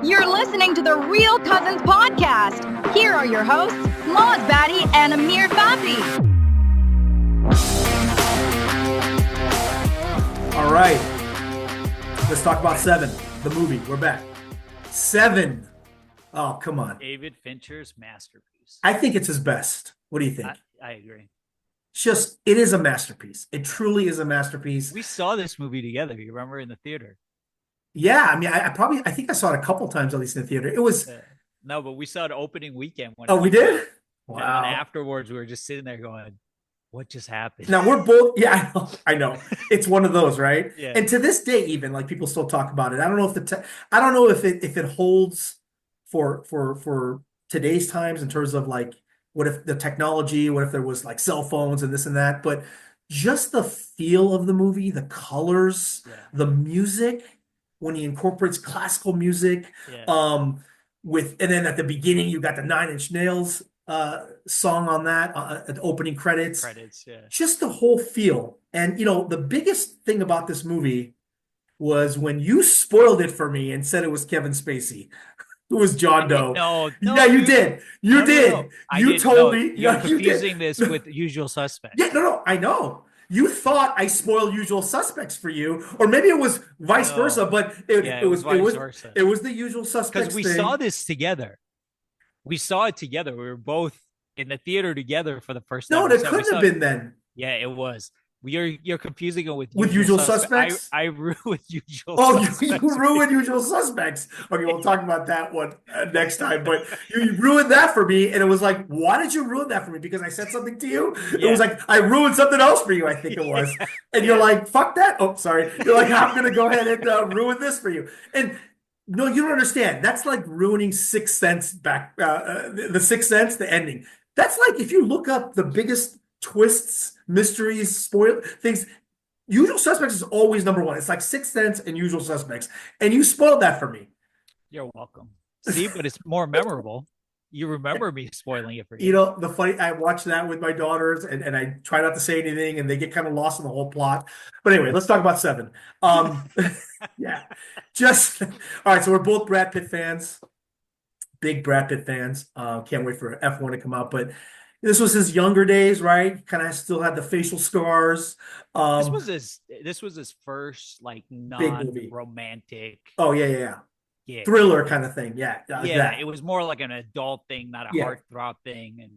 You're listening to the Real Cousins podcast. Here are your hosts, Moz Batty and Amir Fathi. All right, let's talk about Seven, the movie. We're back. Seven. Oh, come on. David Fincher's masterpiece. I think it's his best. What do you think? I agree. It is a masterpiece. It truly is a masterpiece. We saw this movie together. You remember, in the theater? Yeah, I mean, I think I saw it a couple times, at least in the theater. It was no, but we saw it opening weekend. We did? Wow. And afterwards, we were just sitting there going, "What just happened?" Now we're both. Yeah, I know. It's one of those, right? Yeah. And to this day, even like people still talk about it. I don't know if it holds for today's times in terms of like what if the technology, what if there was like cell phones and this and that, but just the feel of the movie, the colors, the music. When he incorporates classical music, and then at the beginning you got the Nine Inch Nails song on that at the opening credits. Just the whole feel. And the biggest thing about this movie was when you spoiled it for me and said it was Kevin Spacey. It was John Doe. No, yeah, you did. You did. No. You told me. You're confusing this with Usual Suspects. Yeah, no, I know. You thought I spoiled Usual Suspects for you, or maybe it was vice versa. But it was vice versa. It was the Usual Suspects because we saw this together. We saw it together. We were both in the theater together for the first time. No, it couldn't have been then. Yeah, it was. You're confusing it with Usual Suspects. I ruined Usual. Suspects. You ruined Usual Suspects. Okay, we'll talk about that one next time. But you ruined that for me, and it was like, why did you ruin that for me? Because I said something to you. Yeah. It was like I ruined something else for you. I think it was, and you're like, fuck that. Oh, sorry. You're like, I'm gonna go ahead and ruin this for you. And no, you don't understand. That's like ruining Sixth Sense back. The Sixth Sense, the ending. That's like if you look up the biggest twists, mysteries, spoil things. Usual Suspects is always number one. It's like Sixth Sense and Usual Suspects, and you spoiled that for me. You're welcome. See, but it's more memorable. You remember me spoiling it for you. The funny, I watched that with my daughters, and I try not to say anything, and they get kind of lost in the whole plot. But anyway, let's talk about Seven. Yeah, all right. So we're both Brad Pitt fans, big Brad Pitt fans. Can't wait for F1 to come out, but. This was his younger days, right? Kind of still had the facial scars. This was his first like non-romantic. Oh yeah. Thriller kind of thing. Yeah. It was more like an adult thing, not a heartthrob thing,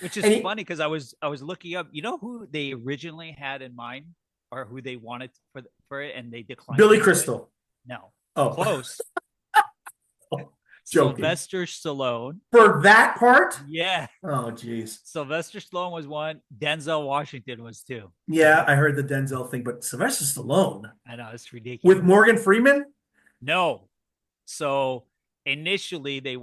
which is funny because I was looking up. You know who they originally had in mind, or who they wanted for it, and they declined. Billy Crystal. No. Oh, close. Joking. Sylvester Stallone. For that part? Yeah. Oh, geez. Sylvester Stallone was one. Denzel Washington was two. Yeah, I heard the Denzel thing, but Sylvester Stallone. I know, it's ridiculous. With Morgan Freeman? No. So initially they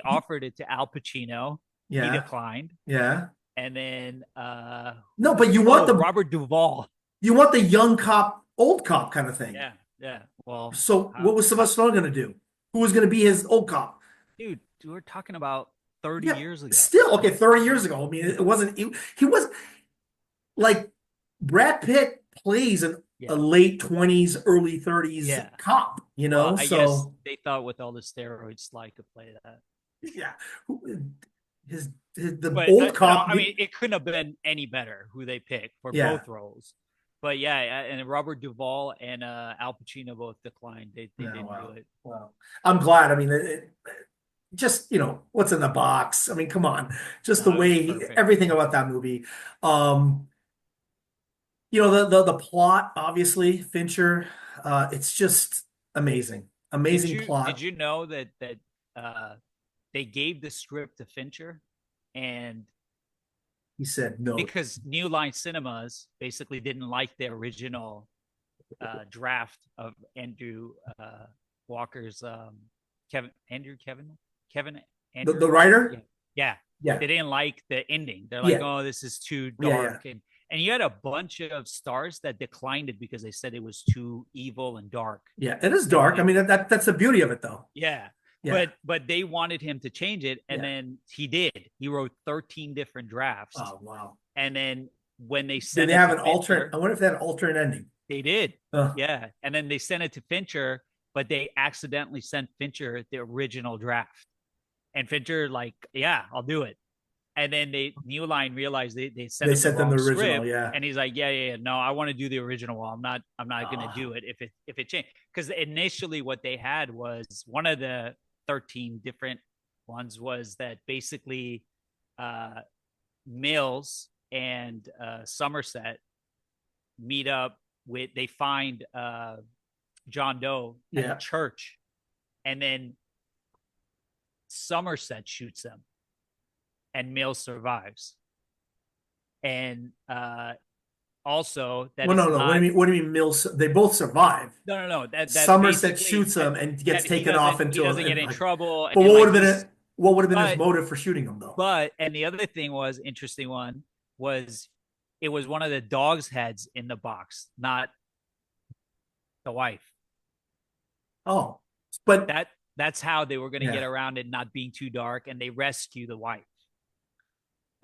offered it to Al Pacino. Yeah. He declined. Yeah. And then no, but you want Robert Duvall. You want the young cop, old cop kind of thing. Yeah. Well, so what was Sylvester Stallone going to do? Who was going to be his old cop? Dude, we're talking about 30 years ago. Still, okay, 30 years ago. I mean, it wasn't, he was like Brad Pitt plays a late 20s, early 30s cop, Well, I guess they thought with all the steroids, Sly could play that. Yeah. The old cop. I mean, it couldn't have been any better who they picked for both roles. But and Robert Duvall and Al Pacino both declined. They didn't do it. Wow. I'm glad. I mean, just what's in the box. I mean, come on, just the way everything about that movie. The plot, obviously, Fincher. It's just amazing, plot. Did you know that they gave the script to Fincher, and he said no because New Line Cinemas basically didn't like the original draft of Andrew Walker's Kevin Andrew. The writer? Yeah. They didn't like the ending. They're like, oh, this is too dark. And you had a bunch of stars that declined it because they said it was too evil and dark. Yeah, it is dark. I mean, that's the beauty of it, though. Yeah. But they wanted him to change it, and then he did. He wrote 13 different drafts. Oh, wow. And then when they sent did they have an alternate? I wonder if they had an alternate ending. They did. Yeah. And then they sent it to Fincher, but they accidentally sent Fincher the original draft, and Fincher like, yeah, I'll do it. And then New Line realized they sent him the original script, yeah. And he's like, yeah, no, I want to do the original. I'm not going to do it if it changed. Because initially what they had was one of the 13 different ones was that basically Mills and Somerset meet up they find John Doe at a church, and then Somerset shoots them. And Mills survives. And also that no. What do you mean Mills? They both survive. No. That Somerset shoots him and gets taken off into. He doesn't get in trouble. But what would have been his motive for shooting him, though? And the other thing was interesting one was it was one of the dog's heads in the box, not the wife. Oh, but that's how they were going to get around it not being too dark, and they rescue the wife.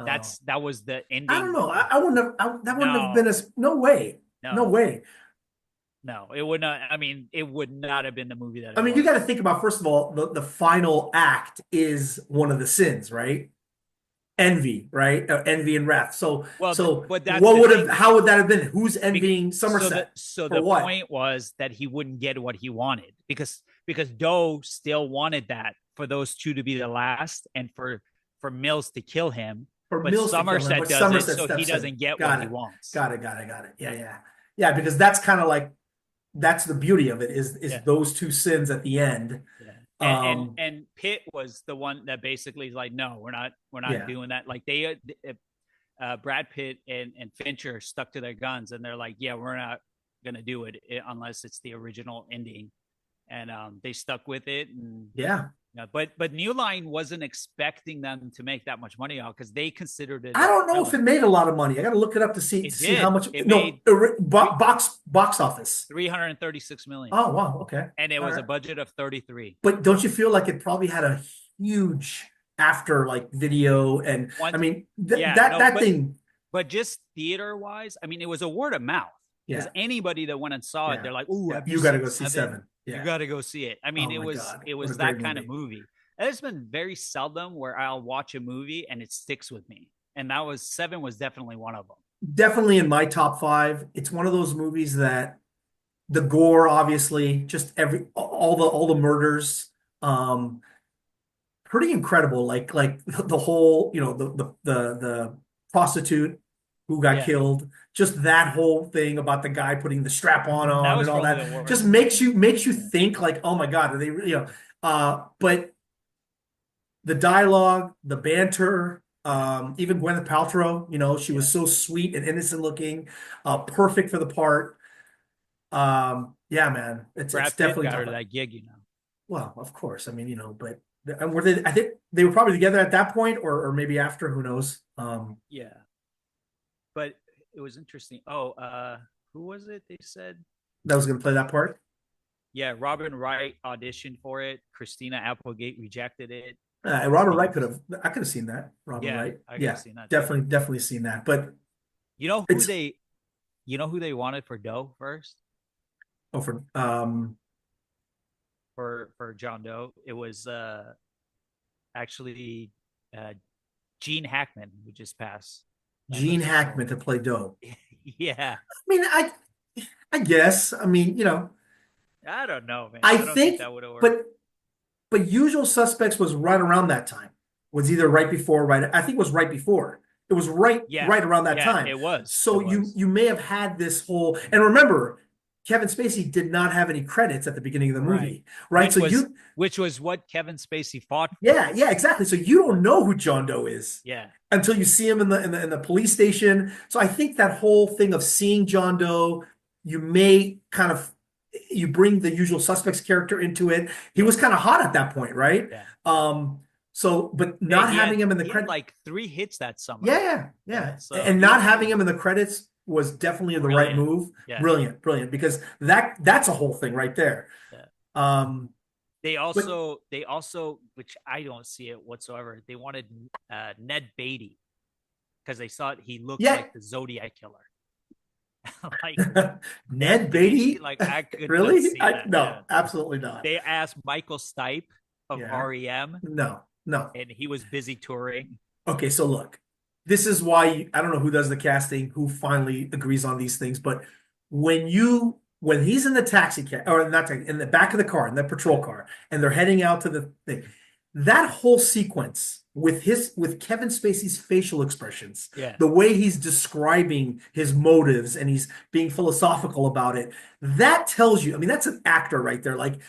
That was the ending. I don't know. I wouldn't have. That wouldn't have been no way. No way. No, it would not. I mean, it would not have been the movie that. You got to think about, first of all, the final act is one of the sins, right? Envy, right? Envy and wrath. So how would that have been? Who's envying Somerset? So the point was that he wouldn't get what he wanted because Doe still wanted that for those two to be the last and for Mills to kill him. But Somerset does it, so he doesn't get what he wants. Got it. Yeah, because that's kind of like, that's the beauty of it is those two sins at the end. Yeah. And Pitt was the one that basically is like, no, we're not doing that. Like Brad Pitt and Fincher stuck to their guns, and they're like, yeah, we're not gonna do it unless it's the original ending, and they stuck with it. And but New Line wasn't expecting them to make that much money out because they considered it. I don't know if it made a lot of money. I got to look it up to see how much. Box office $336 million. Oh wow, okay. And it was a budget of 33. But don't you feel like it probably had a huge after video and that thing? But just theater wise, I mean, it was a word of mouth. Because anybody that went and saw it, they're like, "Oh, you got to go see Seven. Yeah. You got to go see it." I mean, it was that kind of movie. And it's been very seldom where I'll watch a movie and it sticks with me. And Seven was definitely one of them. Definitely in my top 5. It's one of those movies that the gore, obviously, just all the murders, pretty incredible. Like the whole, the prostitute who got killed. Just that whole thing about the guy putting the strap on and all that just makes you think like, oh my God, are they really, but the dialogue, the banter, even Gwyneth Paltrow, she was so sweet and innocent looking, perfect for the part. Yeah, man, it's definitely got her to that gig, Well, of course. I mean, but were they? I think they were probably together at that point, or maybe after. Who knows? Yeah, but it was interesting. Oh, who was it? They said that was going to play that part. Yeah, Robin Wright auditioned for it. Christina Applegate rejected it. Robin Wright I could have seen that. Robin Wright. I could have seen that. Definitely seen that. But you know who they wanted for Doe first? Oh, for John Doe, it was actually Gene Hackman, who just passed. Gene Hackman to play Doe. Yeah. I mean, I guess. I mean, I don't know, man. I don't think that would have worked. But Usual Suspects was right around that time. Was either right before, I think it was right before. It was right around that time. It was. So you may have had this whole, and remember, Kevin Spacey did not have any credits at the beginning of the movie, right? Which was what Kevin Spacey fought for. Yeah, exactly. So you don't know who John Doe is, yeah, until you see him in the police station. So I think that whole thing of seeing John Doe, you may you bring the Usual Suspects character into it. He was kind of hot at that point, right? Yeah. But not having him in the credits, like 3 hits that summer. Yeah. So, not having him in the credits was definitely the right move. Yeah. Brilliant, because that's a whole thing right there. Yeah. They also, which I don't see it whatsoever. They wanted Ned Beatty because they thought he looked like the Zodiac killer. Like Ned Beatty, Beatty? like I could not Really? see that. No, Yeah, absolutely not. they asked Michael Stipe of Yeah. REM, No, no. and he was busy touring. Okay, so look, this is why I don't know who does the casting, who finally agrees on these things, but when he's in the taxi cab or not taxi, in the back of the car, in the patrol car, and they're heading out to the thing, that whole sequence with Kevin Spacey's facial expressions, Yeah, the way he's describing his motives and he's being philosophical about it, that tells you, I mean, that's an actor right there. Like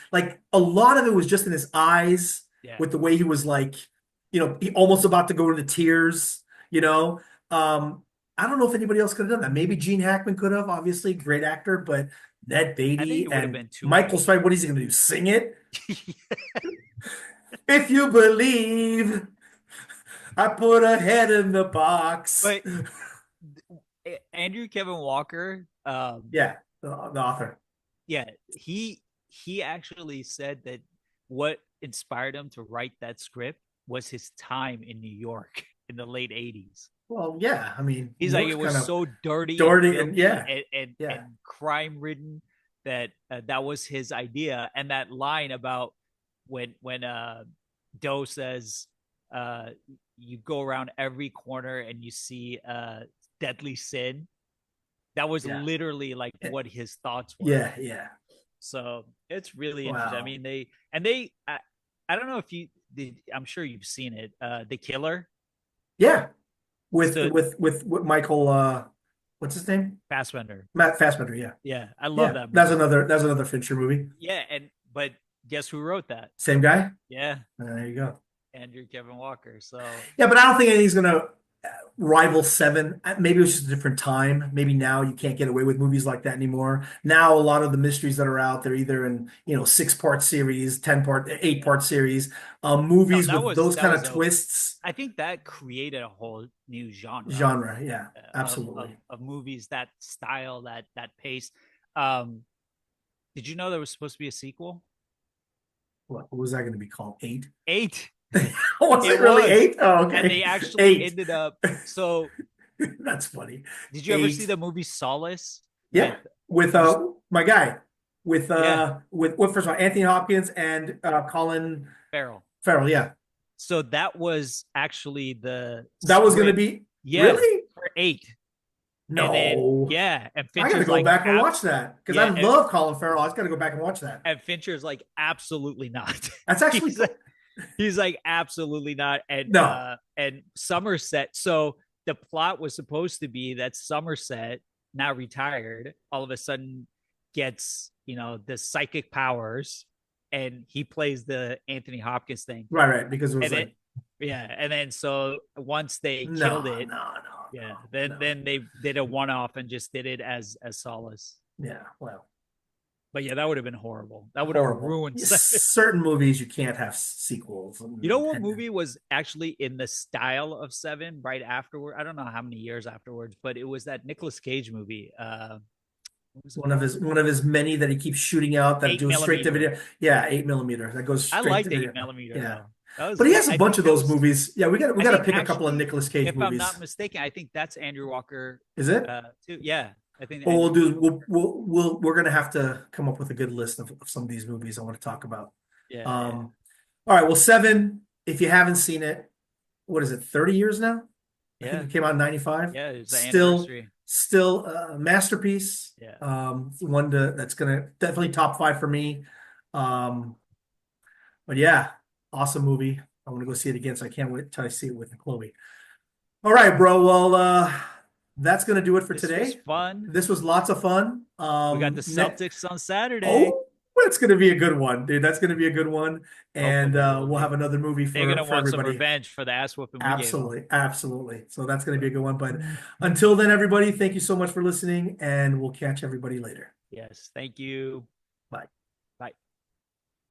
a lot of it was just in his eyes yeah. with the way he was like, he almost about to go into tears, you know. I don't know if anybody else could have done that. Maybe Gene Hackman could have, obviously, great actor, but Ned I think Beatty it would have and been too Michael much. Stipe, what is he going to do? Sing it? If you believe, I put a head in the box. But Andrew Kevin Walker, Yeah, the author. yeah, he actually said that what inspired him to write that script was his time in New York in the late 80s. Well, yeah, I mean, He's New like, York's it was kind of so dirty and dirty and filthy yeah, and yeah, and crime ridden that that was his idea. And that line about when Doe says, uh, you go around every corner and you see deadly sin. That was yeah, literally like what his thoughts were. yeah, yeah. So it's really interesting. I Wow. mean, I don't know if you did. I'm sure you've seen it. The Killer. Yeah, with So with with, with Michael, what's his name? Fassbender. Matt Fassbender. Yeah, Yeah, I love yeah. that That's movie. another Fincher movie. Yeah, but guess who wrote that? Same guy. Yeah, There you go. Andrew Kevin Walker. So Yeah, but I don't think anything's gonna rival Seven. Maybe it was just a different time. Maybe now you can't get away with movies like that anymore. Now a lot of the mysteries that are out, they're either in 6-part series, 10-part, 8-part series, no, movies that with was those that kind of was a. twists. I think that created a whole new genre Genre. Yeah, absolutely. of movies, that style, that pace. Um, did you know there was supposed to be a sequel? What was that going to be called? Eight? Eight. Was It it really was. eight? Oh, And they okay. actually Eight. ended up. So, That's funny. did you ever see Eight. the movie Solace with Yeah, with Chris? my guy, Yeah, with what first of all, Anthony Hopkins and Colin Farrell. Farrell. Yeah, So that was actually the that was going to script. be Yeah, really. for eight. And then No, yeah, and I got to Fincher's go like, back and watch that because I yeah, love Colin Farrell. I just got to go back and watch that. and Fincher's like, absolutely not. That's actually he's like, he's like, absolutely not. no, And Somerset. So the plot was supposed to be that Somerset, now retired, all of a sudden gets the psychic powers, and he plays the Anthony Hopkins thing. right, because it was And like yeah, and then so once they killed no, it, no, yeah, no. then they did a one-off and just did it as Solace. Yeah, well, But yeah, that would have been horrible. That would have horrible. ruined Certain movies you can't have sequels. You know what movie was actually in the style of Seven right afterward? I don't know how many years afterwards, but it was that Nicolas Cage movie. What was it One of called? his many that he keeps shooting out that Eight do straight to millimeter. video. Yeah, 8 millimeter that goes I straight to liked video. 8 millimeter Yeah, though. That was but he has a I bunch think of that those was movies. Yeah, we I got to think pick a couple of actually, Nicolas Cage if I'm movies. not mistaken, I think that's Andrew Walker Is it? too. Yeah. I think What we'll Andrew do is Walker. we're gonna have to come up with a good list of some of these movies I want to talk about. Yeah, yeah. All right, well, Seven. If you haven't seen it, what is it? 30 years now? I think Yeah. it came out in 95. Yeah, it's the Still, anniversary. still a masterpiece. Yeah. That's gonna definitely top 5 for me. Um, but yeah, awesome movie. I want to go see it again, so I can't wait till I see it with Chloe. All right, bro. Well, that's gonna do it for This was today. fun. This was lots of fun. We got the Celtics on Saturday. Oh, that's gonna be a good one, dude. That's gonna be a good one, and we'll have another movie They're gonna for want some everybody. revenge for the ass whooping we gave them. Absolutely, absolutely. So that's gonna be a good one. But until then, everybody, thank you so much for listening, and we'll catch everybody later. Yes, thank you.